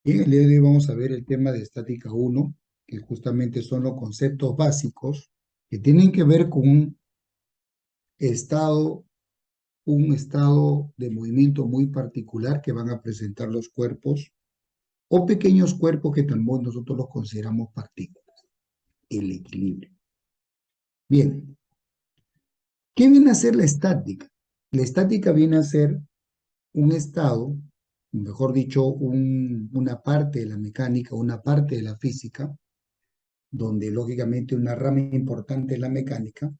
Bien, el día de hoy vamos a ver el tema de estática uno, que justamente son los conceptos básicos que tienen que ver con estado, un estado de movimiento muy particular que van a presentar los cuerpos o pequeños cuerpos que también nosotros los consideramos partículas, el equilibrio. Bien, ¿qué viene a ser la estática? La estática viene a ser un estado, mejor dicho, una parte de la mecánica, una parte de la física, donde lógicamente una rama importante es la mecánica,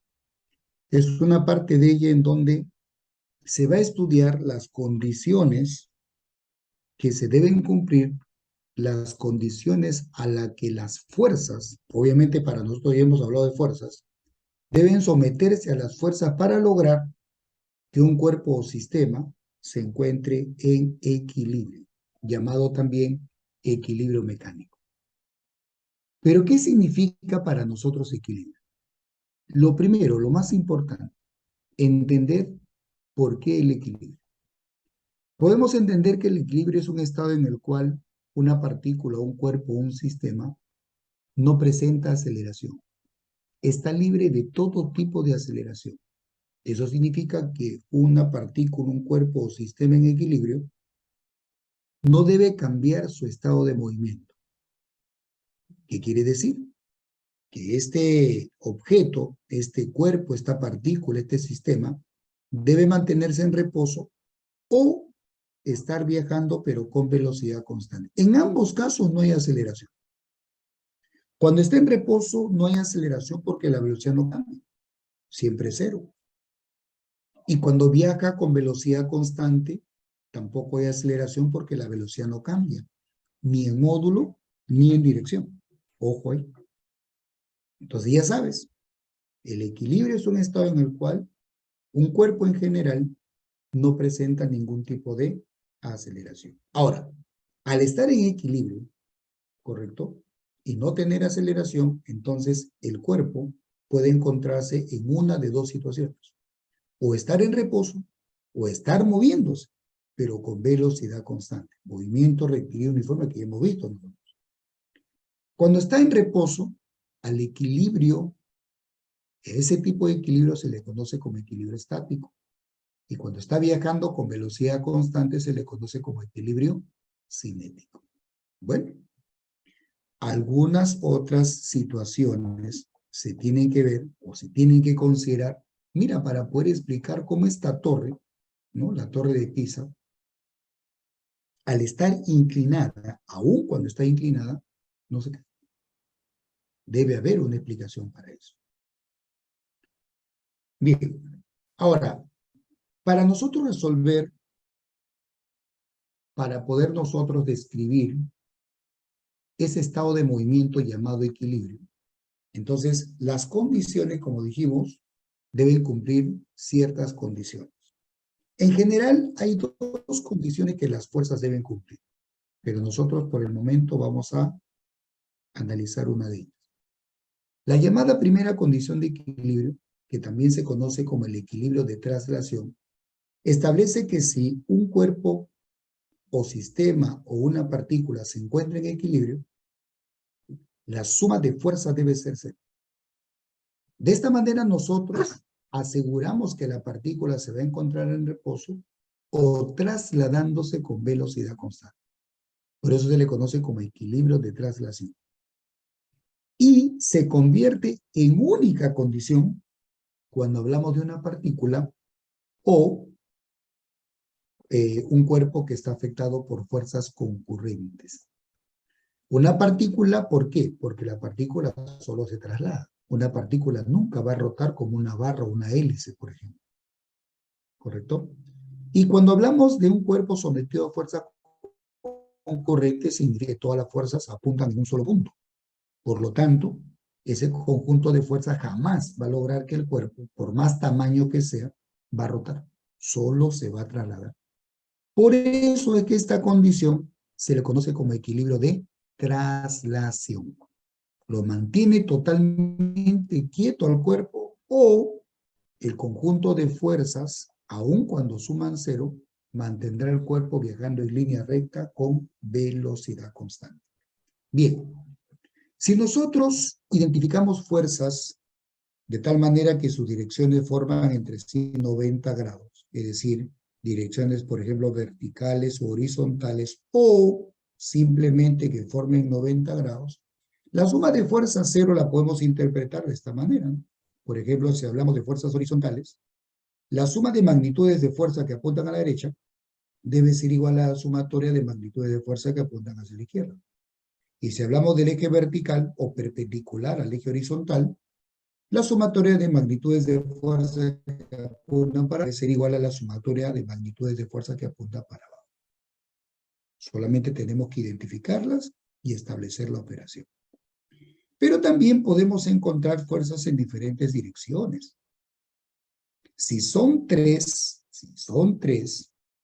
es una parte de ella en donde se va a estudiar las condiciones que se deben cumplir, las condiciones a las que las fuerzas, obviamente para nosotros ya hemos hablado de fuerzas, deben someterse a las fuerzas para lograr que un cuerpo o sistema se encuentre en equilibrio, llamado también equilibrio mecánico. Pero, ¿qué significa para nosotros equilibrio? Lo primero, lo más importante, entender por qué el equilibrio. Podemos entender que el equilibrio es un estado en el cual una partícula, un cuerpo o un sistema no presenta aceleración. Está libre de todo tipo de aceleración. Eso significa que una partícula, un cuerpo o sistema en equilibrio no debe cambiar su estado de movimiento. ¿Qué quiere decir? Que este objeto, este cuerpo, esta partícula, este sistema, debe mantenerse en reposo o estar viajando pero con velocidad constante. En ambos casos no hay aceleración. Cuando está en reposo no hay aceleración porque la velocidad no cambia, siempre es cero. Y cuando viaja con velocidad constante, tampoco hay aceleración porque la velocidad no cambia, ni en módulo ni en dirección. Ojo ahí. Entonces ya sabes, el equilibrio es un estado en el cual un cuerpo en general no presenta ningún tipo de aceleración. Ahora, al estar en equilibrio, ¿correcto? Y no tener aceleración, entonces el cuerpo puede encontrarse en una de dos situaciones. O estar en reposo, o estar moviéndose, pero con velocidad constante. Movimiento rectilíneo uniforme que ya hemos visto nosotros. Cuando está en reposo, al equilibrio, ese tipo de equilibrio se le conoce como equilibrio estático. Y cuando está viajando con velocidad constante se le conoce como equilibrio cinético. Bueno, algunas otras situaciones se tienen que ver o se tienen que considerar, mira, para poder explicar cómo esta torre, ¿no? La torre de Pisa, al estar inclinada, aun cuando está inclinada, no se cae. Debe haber una explicación para eso. Bien, ahora, para nosotros resolver, para poder nosotros describir ese estado de movimiento llamado equilibrio, entonces las condiciones, como dijimos, deben cumplir ciertas condiciones. En general, hay dos condiciones que las fuerzas deben cumplir, pero nosotros por el momento vamos a analizar una de ellas. La llamada primera condición de equilibrio, que también se conoce como el equilibrio de traslación, establece que si un cuerpo o sistema o una partícula se encuentra en equilibrio, la suma de fuerzas debe ser cero. De esta manera nosotros aseguramos que la partícula se va a encontrar en reposo o trasladándose con velocidad constante. Por eso se le conoce como equilibrio de traslación. Y se convierte en única condición cuando hablamos de una partícula o un cuerpo que está afectado por fuerzas concurrentes. Una partícula, ¿por qué? Porque la partícula solo se traslada. Una partícula nunca va a rotar como una barra o una hélice, por ejemplo. ¿Correcto? Y cuando hablamos de un cuerpo sometido a fuerzas concurrentes, significa que todas las fuerzas apuntan en un solo punto. Por lo tanto, ese conjunto de fuerzas jamás va a lograr que el cuerpo, por más tamaño que sea, va a rotar. Solo se va a trasladar. Por eso es que esta condición se le conoce como equilibrio de traslación. Lo mantiene totalmente quieto al cuerpo o el conjunto de fuerzas, aun cuando suman cero, mantendrá el cuerpo viajando en línea recta con velocidad constante. Bien, si nosotros identificamos fuerzas de tal manera que sus direcciones forman entre sí 90 grados, es decir, direcciones, por ejemplo, verticales o horizontales, o simplemente que formen 90 grados, la suma de fuerza cero la podemos interpretar de esta manera, ¿no? Por ejemplo, si hablamos de fuerzas horizontales, la suma de magnitudes de fuerza que apuntan a la derecha debe ser igual a la sumatoria de magnitudes de fuerza que apuntan hacia la izquierda. Y si hablamos del eje vertical o perpendicular al eje horizontal, la sumatoria de magnitudes de fuerza que apuntan para debe ser igual a la sumatoria de magnitudes de fuerza que apuntan para abajo. Solamente tenemos que identificarlas y establecer la operación. Pero también podemos encontrar fuerzas en diferentes direcciones. Si son tres,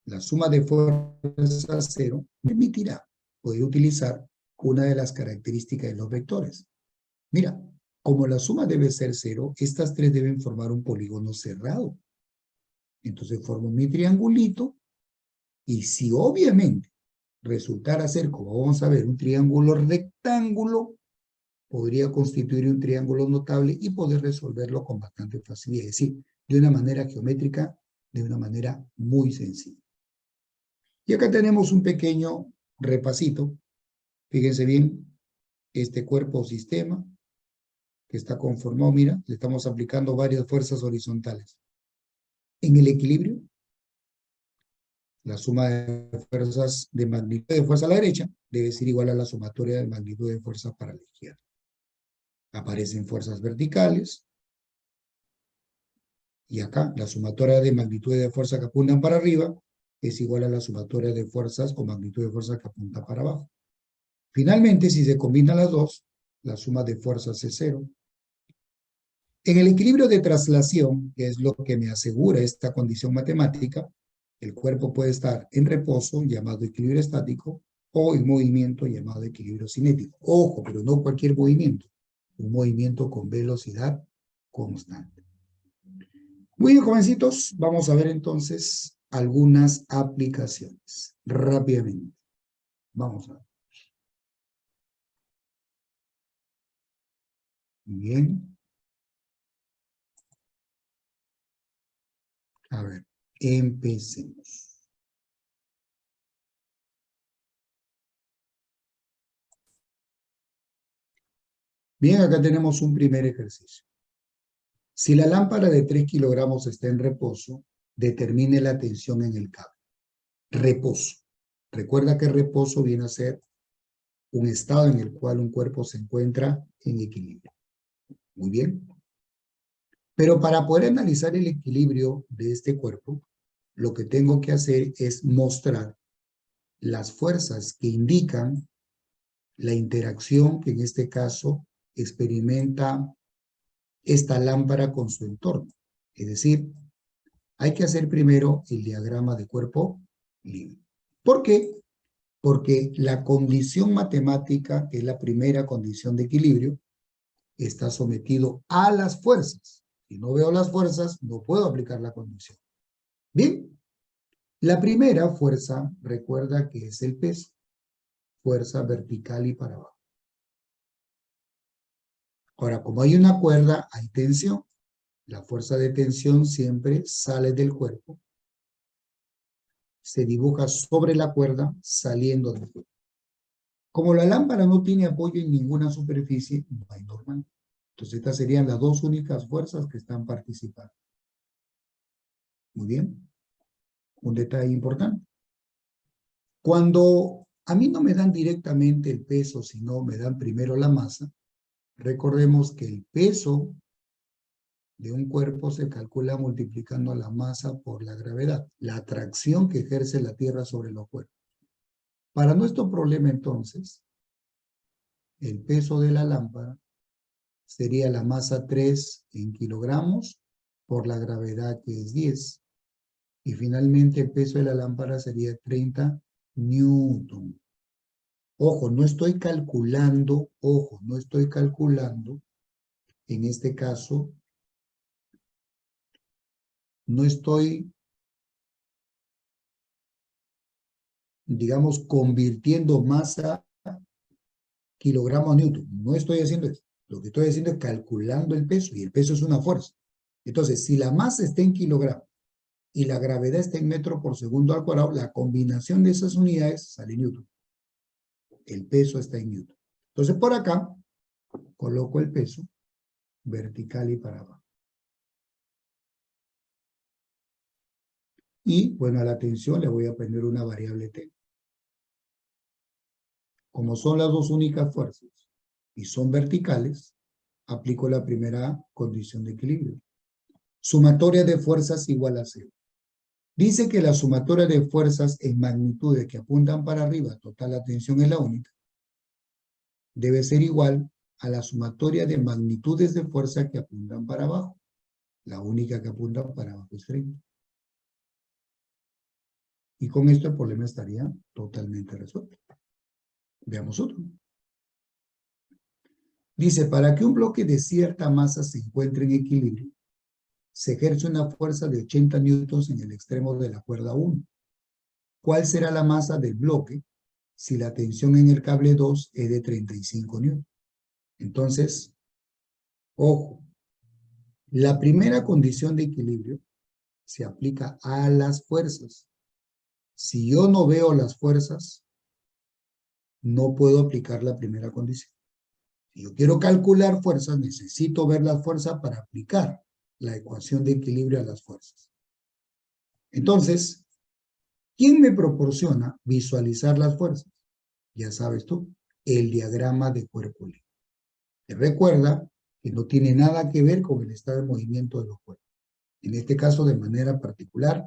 la suma de fuerzas cero permitirá poder utilizar una de las características de los vectores. Mira, como la suma debe ser cero, estas tres deben formar un polígono cerrado. Entonces formo mi triangulito, y si obviamente resultara ser, como vamos a ver, un triángulo rectángulo, podría constituir un triángulo notable y poder resolverlo con bastante facilidad, es decir, de una manera geométrica, de una manera muy sencilla. Y acá tenemos un pequeño repasito. Fíjense bien, este cuerpo o sistema que está conformado, mira, le estamos aplicando varias fuerzas horizontales. En el equilibrio, la suma de fuerzas de magnitud de fuerza a la derecha debe ser igual a la sumatoria de magnitud de fuerza para la izquierda. Aparecen fuerzas verticales, y acá la sumatoria de magnitudes de fuerza que apuntan para arriba es igual a la sumatoria de fuerzas o magnitud de fuerza que apunta para abajo. Finalmente, si se combinan las dos, la suma de fuerzas es cero. En el equilibrio de traslación, que es lo que me asegura esta condición matemática, el cuerpo puede estar en reposo, llamado equilibrio estático, o en movimiento, llamado equilibrio cinético. Ojo, pero no cualquier movimiento, un movimiento con velocidad constante. Muy bien, jovencitos, vamos a ver entonces algunas aplicaciones rápidamente. Vamos a ver. Bien. A ver, empecemos. Bien, acá tenemos un primer ejercicio. Si la lámpara de 3 kilogramos está en reposo, determine la tensión en el cable. Reposo. Recuerda que reposo viene a ser un estado en el cual un cuerpo se encuentra en equilibrio. Muy bien. Pero para poder analizar el equilibrio de este cuerpo, lo que tengo que hacer es mostrar las fuerzas que indican la interacción que en este caso experimenta esta lámpara con su entorno. Es decir, hay que hacer primero el diagrama de cuerpo libre. ¿Por qué? Porque la condición matemática, que es la primera condición de equilibrio, está sometido a las fuerzas. Si no veo las fuerzas, no puedo aplicar la condición. Bien, la primera fuerza, recuerda que es el peso, fuerza vertical y para abajo. Ahora, como hay una cuerda, hay tensión. La fuerza de tensión siempre sale del cuerpo, se dibuja sobre la cuerda, saliendo del cuerpo. Como la lámpara no tiene apoyo en ninguna superficie, no hay normal. Entonces, estas serían las dos únicas fuerzas que están participando. Muy bien. Un detalle importante. Cuando a mí no me dan directamente el peso, sino me dan primero la masa, recordemos que el peso de un cuerpo se calcula multiplicando la masa por la gravedad, la atracción que ejerce la Tierra sobre los cuerpos. Para nuestro problema, entonces, el peso de la lámpara sería la masa 3 en kilogramos por la gravedad, que es 10. Y finalmente el peso de la lámpara sería 30 newton. Ojo, no estoy calculando, en este caso, no estoy digamos, convirtiendo masa kilogramo a newton. No estoy haciendo eso. Lo que estoy haciendo es calculando el peso, y el peso es una fuerza. Entonces, si la masa está en kilogramos y la gravedad está en metro por segundo al cuadrado, la combinación de esas unidades sale newton. El peso está en newton. Entonces, por acá, coloco el peso vertical y para abajo. Y, bueno, a la tensión le voy a poner una variable T. Como son las dos únicas fuerzas y son verticales, aplico la primera condición de equilibrio. Sumatoria de fuerzas igual a cero. Dice que la sumatoria de fuerzas en magnitudes que apuntan para arriba, total la tensión es la única, debe ser igual a la sumatoria de magnitudes de fuerza que apuntan para abajo. La única que apunta para abajo es 30. Y con esto el problema estaría totalmente resuelto. Veamos otro. Dice, para que un bloque de cierta masa se encuentre en equilibrio, se ejerce una fuerza de 80 newtons en el extremo de la cuerda 1. ¿Cuál será la masa del bloque si la tensión en el cable 2 es de 35 newtons? Entonces, ojo, la primera condición de equilibrio se aplica a las fuerzas. Si yo no veo las fuerzas, no puedo aplicar la primera condición. Si yo quiero calcular fuerzas, necesito ver las fuerzas para aplicar la ecuación de equilibrio a las fuerzas. Entonces, ¿quién me proporciona visualizar las fuerzas? Ya sabes tú, el diagrama de cuerpo libre. Te recuerda que no tiene nada que ver con el estado de movimiento de los cuerpos. En este caso, de manera particular,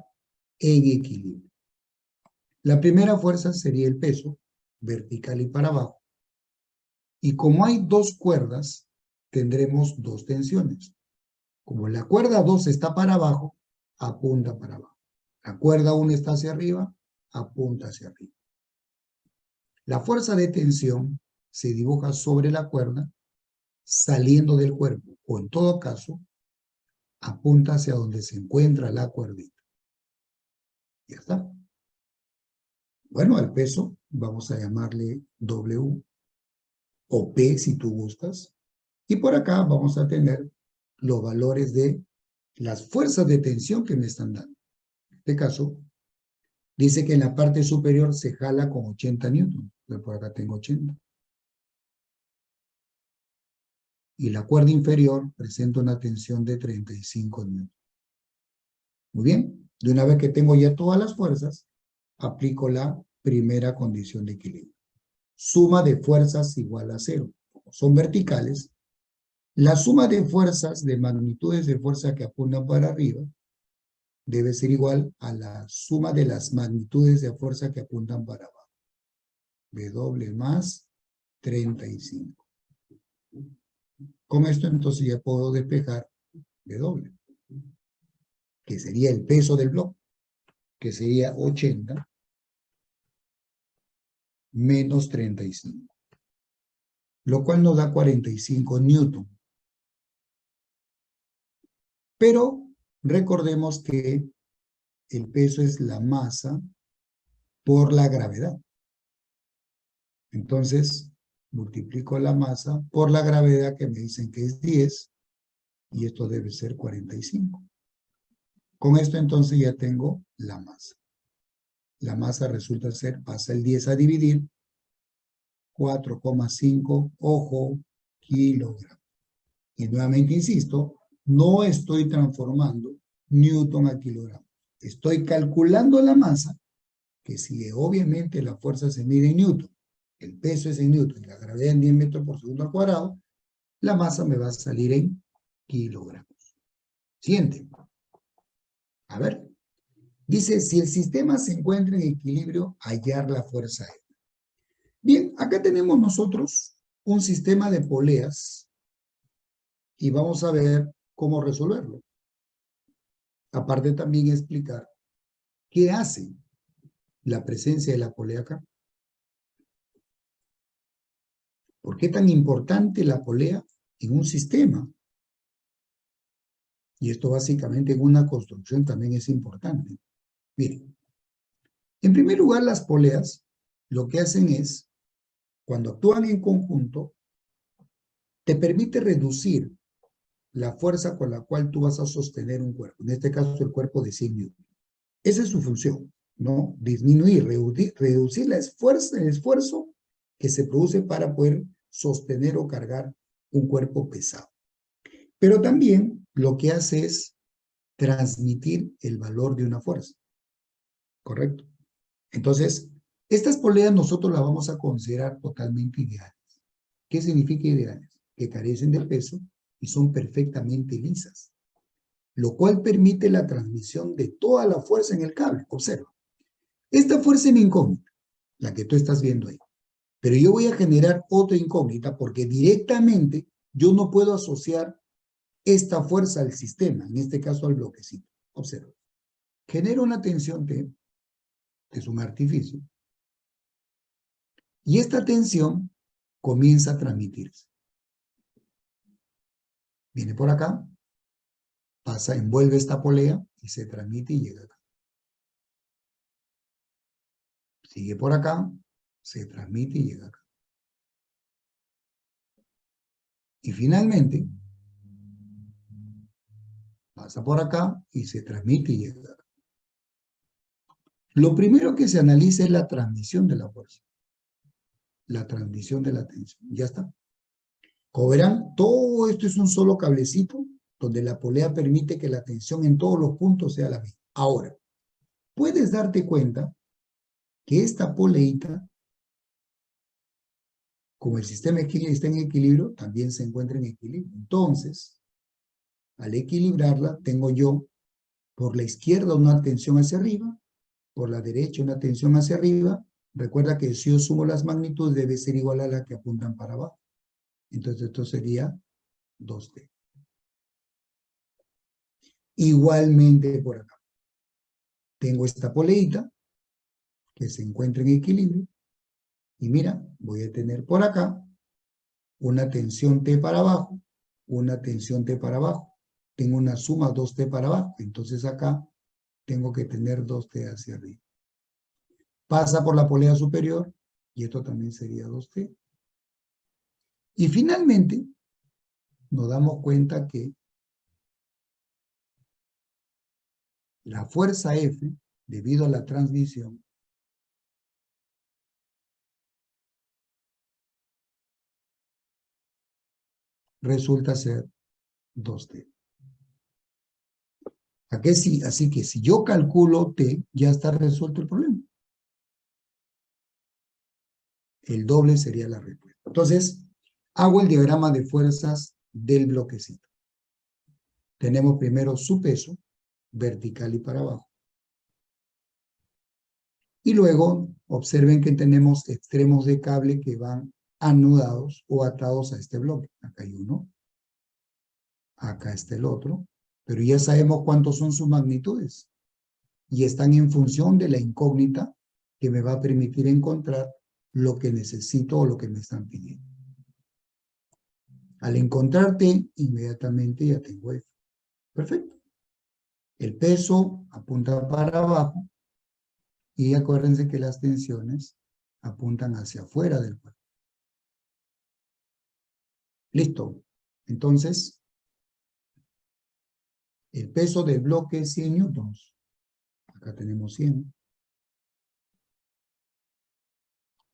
en equilibrio. La primera fuerza sería el peso, vertical y para abajo. Y como hay dos cuerdas, tendremos dos tensiones. Como la cuerda 2 está para abajo, apunta para abajo. La cuerda 1 está hacia arriba, apunta hacia arriba. La fuerza de tensión se dibuja sobre la cuerda, saliendo del cuerpo, o en todo caso, apunta hacia donde se encuentra la cuerdita. Ya está. Bueno, al peso vamos a llamarle W o P si tú gustas. Y por acá vamos a tener los valores de las fuerzas de tensión que me están dando. En este caso, dice que en la parte superior se jala con 80 newtons. Por acá tengo 80. Y la cuerda inferior presenta una tensión de 35 newtons. Muy bien. De una vez que tengo ya todas las fuerzas, aplico la primera condición de equilibrio. Suma de fuerzas igual a cero. Como son verticales, la suma de fuerzas, de magnitudes de fuerza que apuntan para arriba, debe ser igual a la suma de las magnitudes de fuerza que apuntan para abajo. W más 35. Con esto entonces ya puedo despejar W, que sería el peso del bloque, que sería 80 menos 35, lo cual nos da 45 newton. Pero recordemos que el peso es la masa por la gravedad. Entonces, multiplico la masa por la gravedad, que me dicen que es 10, y esto debe ser 45. Con esto entonces ya tengo la masa. La masa resulta ser, pasa el 10 a dividir, 4,5, ojo, kilogramos. Y nuevamente insisto, no estoy transformando newton a kilogramo. Estoy calculando la masa, que si obviamente la fuerza se mide en newton, el peso es en newton y la gravedad en 10 metros por segundo al cuadrado, la masa me va a salir en kilogramos. Siguiente. A ver. Dice, si el sistema se encuentra en equilibrio, hallar la fuerza E. Bien, acá tenemos nosotros un sistema de poleas y vamos a ver cómo resolverlo. Aparte también explicar qué hace la presencia de la polea acá. ¿Por qué tan importante la polea en un sistema? Y esto básicamente en una construcción también es importante. Miren, En primer lugar, las poleas lo que hacen es, cuando actúan en conjunto, te permite reducir la fuerza con la cual tú vas a sostener un cuerpo. En este caso, el cuerpo de 100 newtons. Esa es su función, ¿no? Disminuir, reducir el esfuerzo que se produce para poder sostener o cargar un cuerpo pesado. Pero también lo que hace es transmitir el valor de una fuerza, ¿correcto? Entonces, estas poleas nosotros las vamos a considerar totalmente ideales. ¿Qué significa ideales? Que carecen de peso y son perfectamente lisas, lo cual permite la transmisión de toda la fuerza en el cable. Observa, esta fuerza en incógnita, la que tú estás viendo ahí, pero yo voy a generar otra incógnita porque directamente yo no puedo asociar esta fuerza al sistema, en este caso al bloquecito. Observa, genero una tensión T, que es un artificio, y esta tensión comienza a transmitirse. Viene por acá, pasa, envuelve esta polea y se transmite y llega acá. Sigue por acá, se transmite y llega acá. Y finalmente, pasa por acá y se transmite y llega acá. Lo primero que se analiza es la transmisión de la fuerza, la transmisión de la tensión. Ya está. Como verán, todo esto es un solo cablecito donde la polea permite que la tensión en todos los puntos sea la misma. Ahora, puedes darte cuenta que esta poleita, como el sistema está en equilibrio, también se encuentra en equilibrio. Entonces, al equilibrarla, tengo yo por la izquierda una tensión hacia arriba, por la derecha una tensión hacia arriba. Recuerda que si yo sumo las magnitudes debe ser igual a la que apuntan para abajo. Entonces esto sería 2T. Igualmente por acá. Tengo esta poleita que se encuentra en equilibrio. Y mira, voy a tener por acá una tensión T para abajo, una tensión T para abajo. Tengo una suma 2T para abajo. Entonces acá tengo que tener 2T hacia arriba. Pasa por la polea superior y esto también sería 2T. Y finalmente nos damos cuenta que la fuerza F, debido a la transmisión, resulta ser 2T. Así que si yo calculo T, ya está resuelto el problema. El doble sería la respuesta. Entonces, hago el diagrama de fuerzas del bloquecito. Tenemos primero su peso, vertical y para abajo. Y luego, observen que tenemos extremos de cable que van anudados o atados a este bloque. Acá hay uno. Acá está el otro. Pero ya sabemos cuántos son sus magnitudes. Y están en función de la incógnita que me va a permitir encontrar lo que necesito o lo que me están pidiendo. Al encontrarte, inmediatamente ya tengo F. Perfecto. El peso apunta para abajo y acuérdense que las tensiones apuntan hacia afuera del cuerpo. Listo. Entonces, el peso del bloque es 100 newtons. Acá tenemos 100.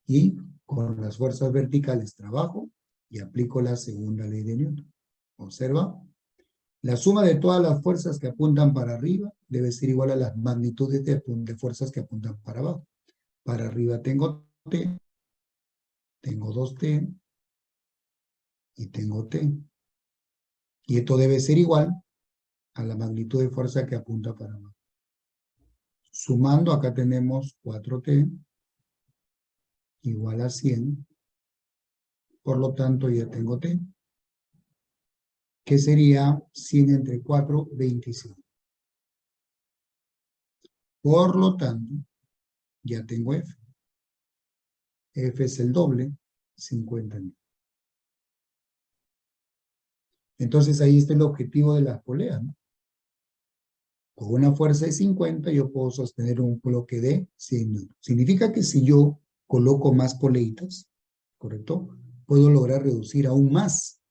Y con las fuerzas verticales trabajo y aplico la segunda ley de Newton. Observa. La suma de todas las fuerzas que apuntan para arriba debe ser igual a las magnitudes de fuerzas que apuntan para abajo. Para arriba tengo T, tengo 2T y tengo T. Y esto debe ser igual a la magnitud de fuerza que apunta para abajo. Sumando, acá tenemos 4T igual a 100. Por lo tanto, ya tengo T, que sería 100 entre 4, 25. Por lo tanto, ya tengo F. F es el doble, 50 newtons. Entonces ahí está el objetivo de las poleas, ¿no? Con una fuerza de 50 yo puedo sostener un bloque de 100 newtons. Significa que si yo coloco más poleitas, ¿correcto? Puedo lograr reducir aún más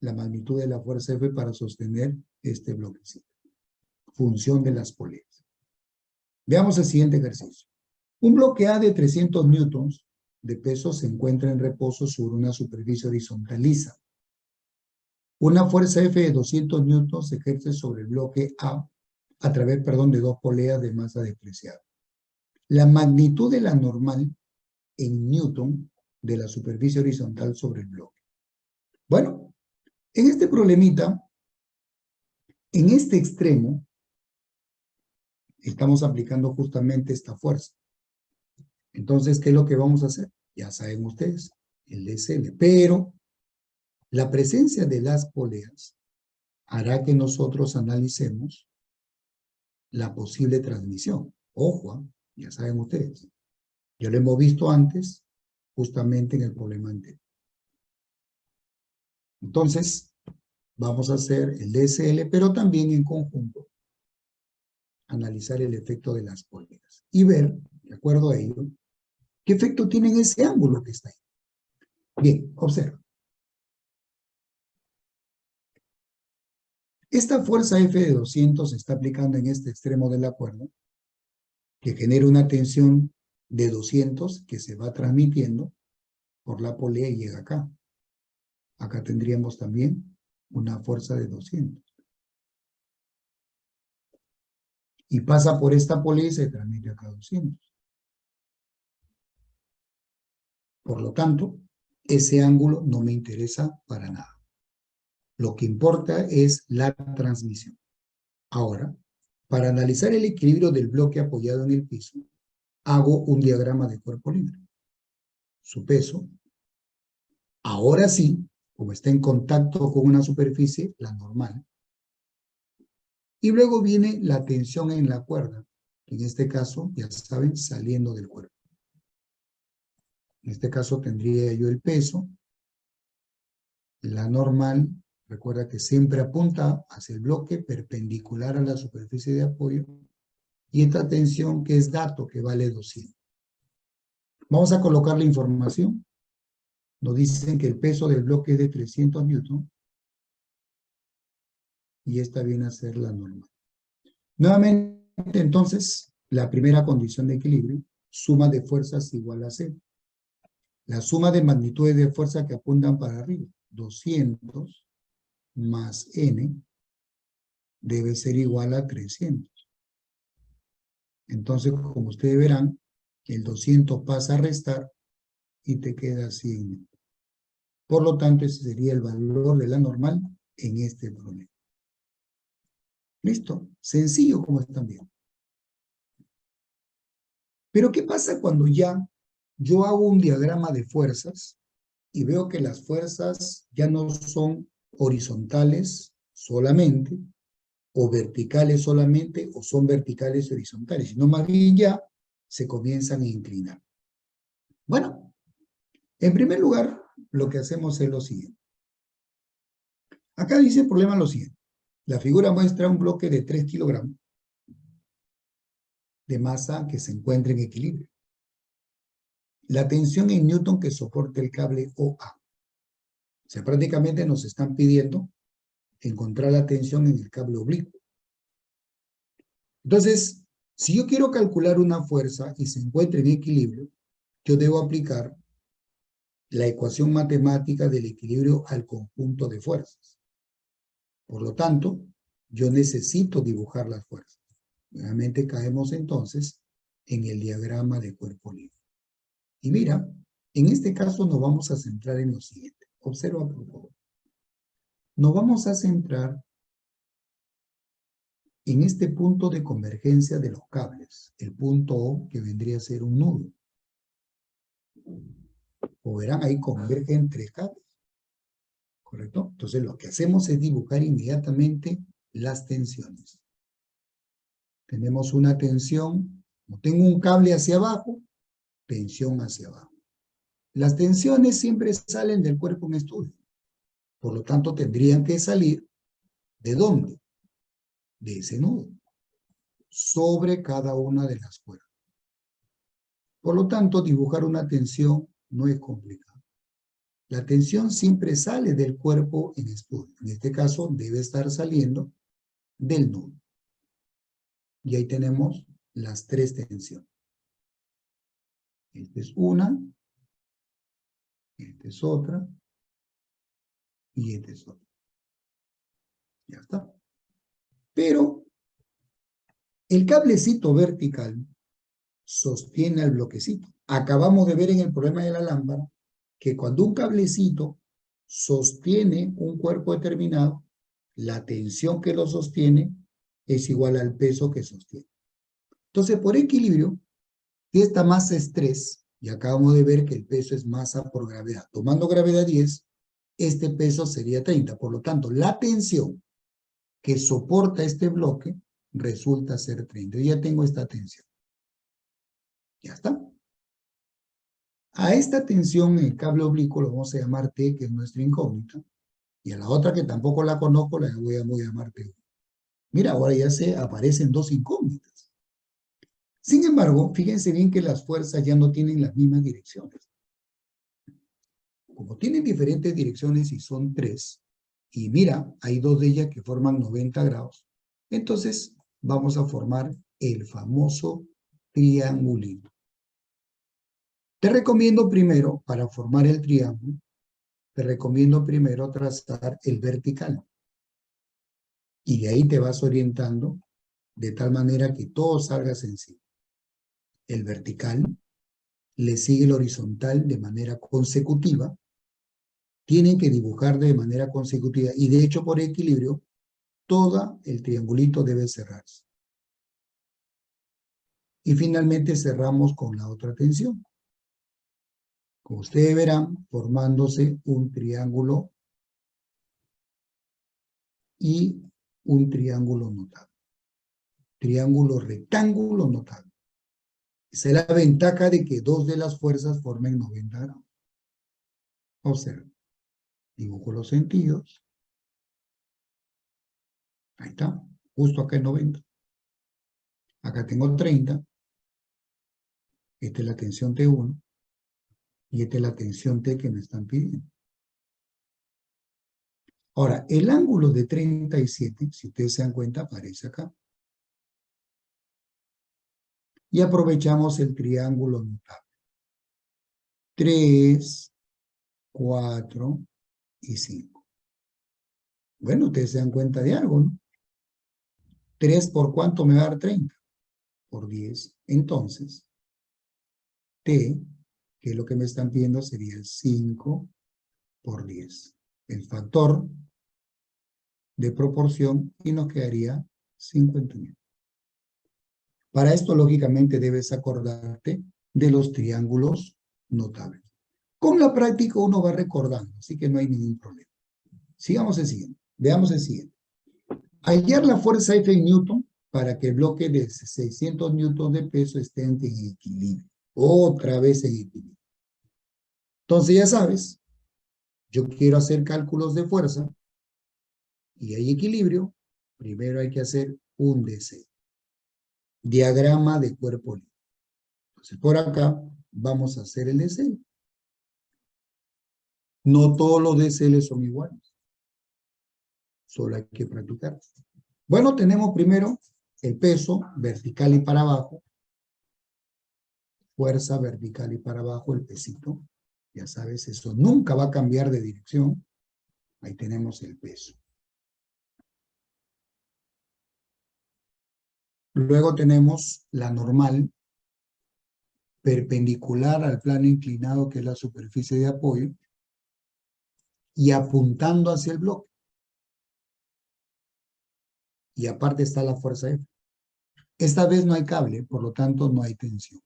la magnitud de la fuerza F para sostener este bloquecito. Función de las poleas. Veamos el siguiente ejercicio. Un bloque A de 300 newtons de peso se encuentra en reposo sobre una superficie horizontal lisa. Una fuerza F de 200 newtons se ejerce sobre el bloque A través, de dos poleas de masa despreciada. La magnitud de la normal en newton de la superficie horizontal sobre el bloque. Bueno, en este problemita, en este extremo, estamos aplicando justamente esta fuerza. Entonces, ¿qué es lo que vamos a hacer? Ya saben ustedes, el DSL. Pero la presencia de las poleas hará que nosotros analicemos la posible transmisión. Ojo, ya saben ustedes. Ya lo hemos visto antes, justamente en el problema anterior. Entonces, vamos a hacer el DSL, pero también en conjunto, analizar el efecto de las poleas y ver, de acuerdo a ello, qué efecto tiene en ese ángulo que está ahí. Bien, observa. Esta fuerza F de 200 se está aplicando en este extremo de la cuerda, que genera una tensión de 200 que se va transmitiendo por la polea y llega acá. Acá tendríamos también una fuerza de 200. Y pasa por esta polea y se transmite acá 200. Por lo tanto, ese ángulo no me interesa para nada. Lo que importa es la transmisión. Ahora, para analizar el equilibrio del bloque apoyado en el piso, hago un diagrama de cuerpo libre. Su peso, ahora sí, como está en contacto con una superficie, la normal. Y luego viene la tensión en la cuerda, en este caso, ya saben, saliendo del cuerpo. En este caso tendría yo el peso, la normal, recuerda que siempre apunta hacia el bloque perpendicular a la superficie de apoyo, y esta tensión que es dato que vale 200. Vamos a colocar la información. Nos dicen que el peso del bloque es de 300 newton y esta viene a ser la normal. Nuevamente, entonces, la primera condición de equilibrio, suma de fuerzas igual a 0. La suma de magnitudes de fuerza que apuntan para arriba, 200 más n, debe ser igual a 300. Entonces, como ustedes verán, el 200 pasa a restar y te queda 100. Por lo tanto, ese sería el valor de la normal en este problema. ¿Listo? Sencillo como están viendo. Pero ¿qué pasa cuando ya yo hago un diagrama de fuerzas y veo que las fuerzas ya no son horizontales solamente, o verticales solamente, o son verticales y horizontales, sino más bien ya se comienzan a inclinar? Bueno, en primer lugar, lo que hacemos es lo siguiente. Acá dice el problema lo siguiente. La figura muestra un bloque de 3 kilogramos de masa que se encuentra en equilibrio. La tensión en newton que soporta el cable OA. O sea, prácticamente nos están pidiendo encontrar la tensión en el cable oblicuo. Entonces, si yo quiero calcular una fuerza y se encuentra en equilibrio, yo debo aplicar la ecuación matemática del equilibrio al conjunto de fuerzas. Por lo tanto, yo necesito dibujar las fuerzas. Nuevamente caemos entonces en el diagrama de cuerpo libre. Y mira, en este caso nos vamos a centrar en lo siguiente. Observa, por favor. Nos vamos a centrar en este punto de convergencia de los cables, el punto O, que vendría a ser un nudo. Como verán, ahí convergen 3 cables, ¿correcto? Entonces lo que hacemos es dibujar inmediatamente las tensiones. Tenemos una tensión, como tengo un cable hacia abajo, tensión hacia abajo. Las tensiones siempre salen del cuerpo en estudio. Por lo tanto, tendrían que salir, ¿de dónde? De ese nudo. sobre cada una de las cuerdas. Por lo tanto, dibujar una tensión no es complicado. La tensión siempre sale del cuerpo en estudio. En este caso, debe estar saliendo del nudo. Y ahí tenemos las tres tensiones. Esta es una, esta es otra, y esta es otra. Ya está. Pero el cablecito vertical sostiene al bloquecito. Acabamos de ver en el problema de la lámpara que cuando un cablecito sostiene un cuerpo determinado, la tensión que lo sostiene es igual al peso que sostiene. Entonces, por equilibrio, si esta masa es 3, y acabamos de ver que el peso es masa por gravedad. Tomando gravedad 10, este peso sería 30. Por lo tanto, la tensión que soporta este bloque resulta ser 30. Yo ya tengo esta tensión. Ya está. A esta tensión en el cable oblicuo lo vamos a llamar T, que es nuestra incógnita. Y a la otra que tampoco la conozco, la voy a llamar P1. Mira, ahora ya se aparecen dos incógnitas. Sin embargo, fíjense bien que las fuerzas ya no tienen las mismas direcciones. Como tienen diferentes direcciones y son 3, y mira, hay 2 de ellas que forman 90 grados, entonces vamos a formar el famoso triangulito. Te recomiendo primero, para formar el triángulo, te recomiendo primero trazar el vertical. Y de ahí te vas orientando de tal manera que todo salga sencillo. El vertical le sigue el horizontal de manera consecutiva. Tienen que dibujar de manera consecutiva. Y de hecho, por equilibrio, todo el triangulito debe cerrarse. Y finalmente cerramos con la otra tensión. Como ustedes verán, formándose un triángulo y un triángulo notable. Triángulo rectángulo notable. Esa es la ventaja de que dos de las fuerzas formen 90 grados. Observen. Dibujo los sentidos. Ahí está. Justo acá es 90. Acá tengo 30. Esta es la tensión T1. Y esta es la tensión T que me están pidiendo. Ahora, el ángulo de 37, si ustedes se dan cuenta, aparece acá. Y aprovechamos el triángulo notable. 3, 4 y 5. Bueno, ustedes se dan cuenta de algo, ¿no? 3 por cuánto me va a dar 30. Por 10. Entonces, T, que es lo que me están pidiendo, sería 5 por 10. El factor de proporción y nos quedaría 51. Para esto, lógicamente, debes acordarte de los triángulos notables. Con la práctica uno va recordando, así que no hay ningún problema. Sigamos el siguiente. Veamos el siguiente. Hallar la fuerza F en Newton para que el bloque de 600 newtons de peso esté en equilibrio. Otra vez en equilibrio. Entonces ya sabes, yo quiero hacer cálculos de fuerza y hay equilibrio. Primero hay que hacer un DC. Diagrama de cuerpo libre. Entonces por acá vamos a hacer el DC. No todos los DCL son iguales. Solo hay que practicar. Bueno, tenemos primero el peso vertical y para abajo. Fuerza vertical y para abajo, el pesito. Ya sabes, eso nunca va a cambiar de dirección. Ahí tenemos el peso. Luego tenemos la normal, perpendicular al plano inclinado, que es la superficie de apoyo, y apuntando hacia el bloque. Y aparte está la fuerza F. Esta vez no hay cable, por lo tanto no hay tensión.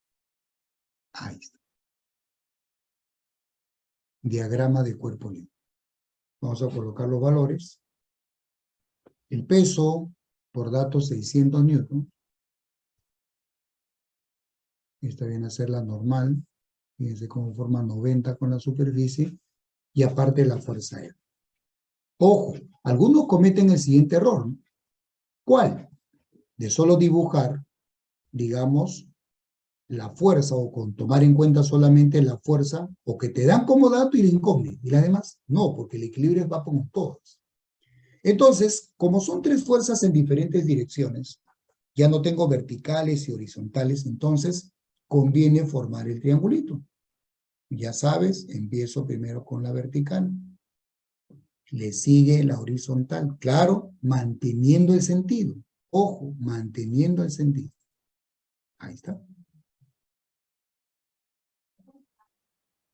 Ahí está. Diagrama de cuerpo libre. Vamos a colocar los valores. El peso, por datos 600 newtons. Esta viene a ser la normal. Fíjense cómo forma 90 con la superficie. Y aparte la fuerza F. Ojo, algunos cometen el siguiente error, ¿no? ¿Cuál? de solo dibujar, digamos, la fuerza o con tomar en cuenta solamente la fuerza o que te dan como dato y la incógnita. Y las demás, no, porque el equilibrio va con todas. Entonces, como son tres fuerzas en diferentes direcciones, ya no tengo verticales y horizontales, entonces conviene formar el triangulito. Ya sabes, empiezo primero con la vertical, le sigue la horizontal, claro, manteniendo el sentido. Ojo, manteniendo el sentido. Ahí está.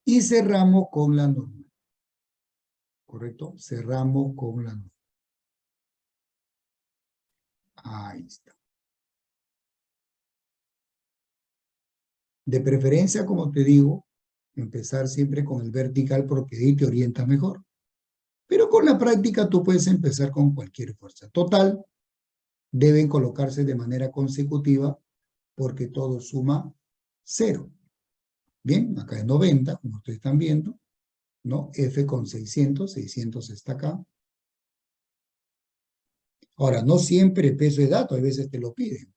Y cerramos con la normal. ¿Correcto? Cerramos con la normal. Ahí está. De preferencia, como te digo, empezar siempre con el vertical porque ahí te orienta mejor. Pero con la práctica tú puedes empezar con cualquier fuerza. Total, deben colocarse de manera consecutiva porque todo suma 0. Bien, acá es 90, como ustedes están viendo, ¿no? F con 600, 600 está acá. Ahora, no siempre el peso es dato, a veces te lo piden.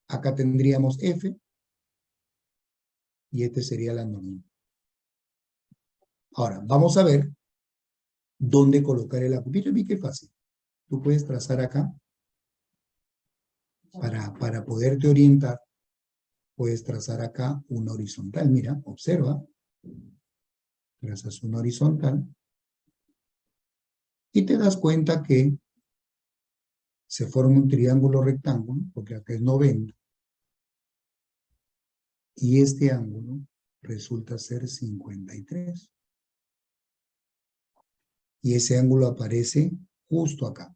Acá tendríamos F y este sería la normal. Ahora, vamos a ver dónde colocar el apu. Mira, qué fácil. Tú puedes trazar acá para poderte orientar. Puedes trazar acá una horizontal. Mira, observa. Trazas una horizontal y te das cuenta que se forma un triángulo rectángulo, porque acá es 90, y este ángulo resulta ser 53. Y ese ángulo aparece justo acá.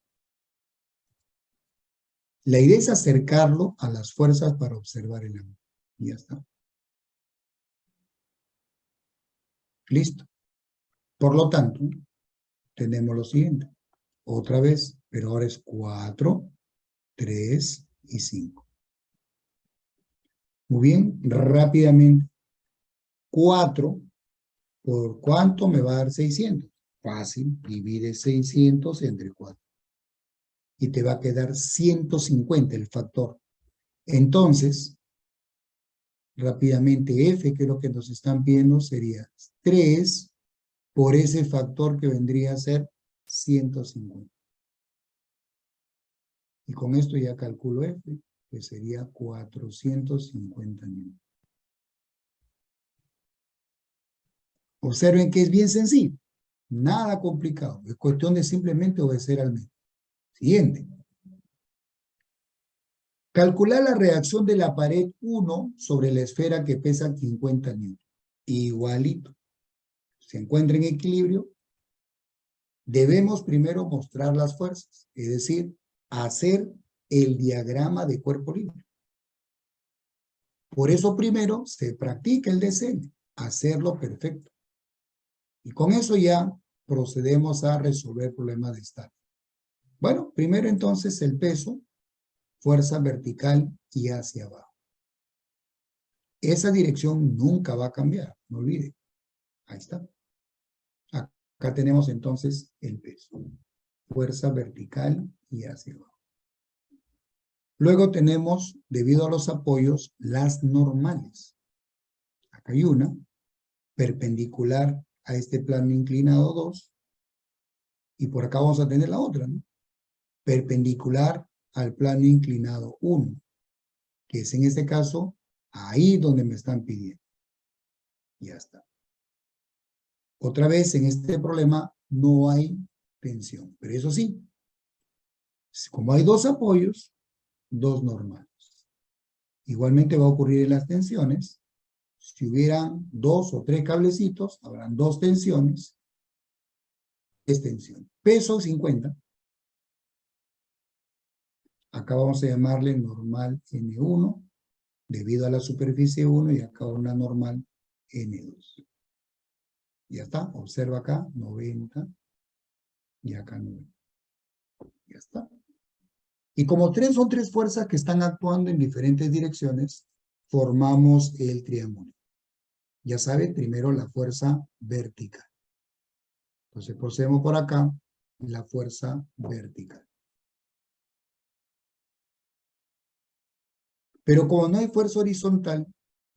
La idea es acercarlo a las fuerzas para observar el ángulo. Y ya está. Listo. Por lo tanto, tenemos lo siguiente. Otra vez, pero ahora es 4, 3 y 5. Muy bien, rápidamente. 4, ¿por cuánto me va a dar 600? Fácil, divide 600 entre 4. Y te va a quedar 150 el factor. Entonces, rápidamente F, que es lo que nos están pidiendo, sería 3 por ese factor que vendría a ser 150. Y con esto ya calculo F, que sería 450 newtons. Observen que es bien sencillo, nada complicado, es cuestión de simplemente obedecer al método. Siguiente. Calcular la reacción de la pared 1 sobre la esfera que pesa 50 newtons. Igualito. Se encuentra en equilibrio. Debemos primero mostrar las fuerzas, es decir, hacer el diagrama de cuerpo libre. Por eso primero se practica el diseño, hacerlo perfecto. Y con eso ya procedemos a resolver problemas de estática. Bueno, primero entonces el peso, fuerza vertical y hacia abajo. Esa dirección nunca va a cambiar, no olvide. Ahí está. Acá tenemos entonces el peso, fuerza vertical y hacia abajo. Luego tenemos, debido a los apoyos, las normales. Acá hay una, perpendicular a este plano inclinado 2, y por acá vamos a tener la otra, ¿no? Perpendicular al plano inclinado 1, que es en este caso, ahí donde me están pidiendo. Ya está. Otra vez, en este problema no hay tensión, pero eso sí, como hay dos apoyos, dos normales. Igualmente va a ocurrir en las tensiones. Si hubieran 2 o 3 cablecitos, habrán 2 tensiones. Es tensión. Peso 50. Acá vamos a llamarle normal N1, debido a la superficie 1, y acá una normal N2. Ya está. Observa acá, 90. Y acá 90. Ya está. Y como son tres fuerzas que están actuando en diferentes direcciones, formamos el triángulo. Ya saben, primero la fuerza vertical. Entonces procedemos por acá, la fuerza vertical. Pero como no hay fuerza horizontal,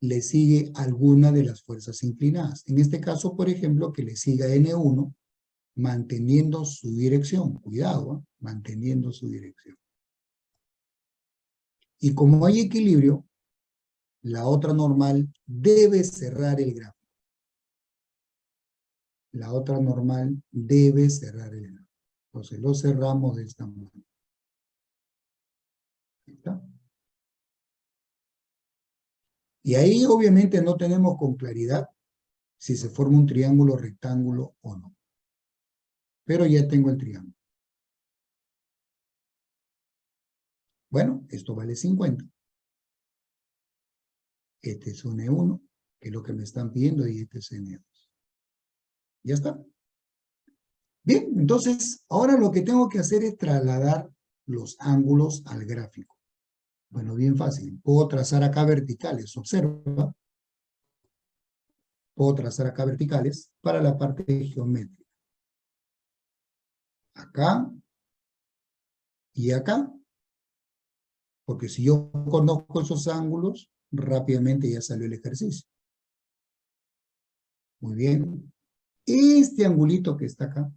le sigue alguna de las fuerzas inclinadas. En este caso, por ejemplo, que le siga N1, manteniendo su dirección. Cuidado, ¿eh? Manteniendo su dirección. Y como hay equilibrio, la otra normal debe cerrar el gráfico. La otra normal debe cerrar el gráfico. Entonces lo cerramos de esta manera. Ahí está. Y ahí obviamente no tenemos con claridad si se forma un triángulo rectángulo o no. Pero ya tengo el triángulo. Bueno, esto vale 50. Este es un E1, que es lo que me están pidiendo, y este es N2. Ya está. Bien, entonces, ahora lo que tengo que hacer es trasladar los ángulos al gráfico. Bueno, bien fácil. Puedo trazar acá verticales, observa. Puedo trazar acá verticales para la parte geométrica. Acá y acá. Porque si yo conozco esos ángulos, rápidamente ya salió el ejercicio. Muy bien. Este angulito que está acá,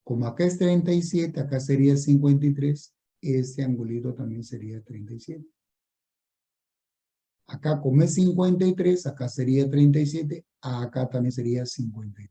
como acá es 37, acá sería 53, este angulito también sería 37. Acá como es 53, acá sería 37, acá también sería 53.